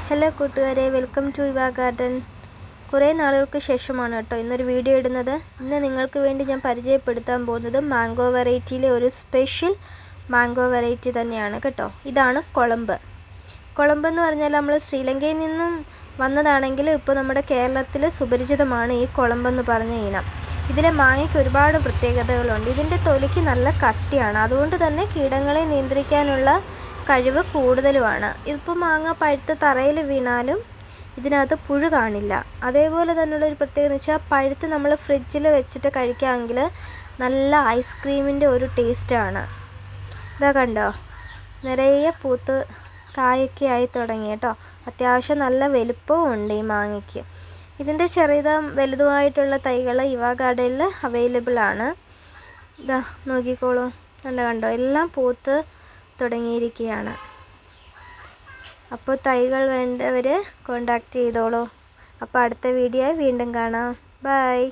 Hello കൂട്ടുകാരെ, welcome to Eva garden. കുറേ നാളുകൾക്ക് ശേഷമാണ് കേട്ടോ ഇന്നൊരു വീഡിയോ ഇടുന്നത്. ഇന്ന് നിങ്ങൾക്ക് വേണ്ടി ഞാൻ പരിചയപ്പെടുത്താൻ പോകുന്നത് മാംഗോ വെറൈറ്റിയിലെ ഒരു സ്പെഷ്യൽ മാംഗോ വെറൈറ്റി തന്നെയാണ് കേട്ടോ. ഇതാണ് കുളമ്പ്. കുളമ്പെന്ന് പറഞ്ഞാൽ നമ്മൾ ശ്രീലങ്കയിൽ നിന്നും വന്നതാണെങ്കിലും ഇപ്പോൾ നമ്മുടെ കേരളത്തിൽ സുപരിചിതമാണ് ഈ കുളമ്പെന്ന് പറഞ്ഞ ഇനം. ഇതിലെ മാങ്ങയ്ക്ക് ഒരുപാട് പ്രത്യേകതകളുണ്ട്. ഇതിൻ്റെ തൊലിക്ക് നല്ല കട്ടിയാണ്, അതുകൊണ്ട് തന്നെ കീടങ്ങളെ നിയന്ത്രിക്കാനുള്ള കഴിവ് കൂടുതലുമാണ്. ഇപ്പോൾ മാങ്ങ പഴുത്ത് തറയിൽ വീണാലും ഇതിനകത്ത് പുഴു കാണില്ല. അതേപോലെ തന്നെയുള്ളൊരു പ്രത്യേകത എന്ന് വെച്ചാൽ പഴുത്ത് നമ്മൾ ഫ്രിഡ്ജിൽ വെച്ചിട്ട് കഴിക്കുകയാണെങ്കിൽ നല്ല ഐസ്ക്രീമിൻ്റെ ഒരു ടേസ്റ്റാണ്. ഇതാ കണ്ടോ, നിറയെ പൂത്ത് കായൊക്കെ ആയി തുടങ്ങി കേട്ടോ. അത്യാവശ്യം നല്ല വലുപ്പവും ഉണ്ട് ഈ മാങ്ങയ്ക്ക്. ഇതിൻ്റെ ചെറുതും വലുതുമായിട്ടുള്ള തൈകൾ ഇവാ ഗാർഡനിൽ അവൈലബിൾ ആണ്. ഇതാ നോക്കിക്കോളൂ, കണ്ടോ എല്ലാം പൂത്ത് തുടങ്ങിയിരിക്കുകയാണ്. അപ്പോൾ തൈകൾ വേണ്ടവർ കോണ്ടാക്ട് ചെയ്തോളൂ. അപ്പോൾ അടുത്ത വീഡിയോ വീണ്ടും കാണാം. ബൈ.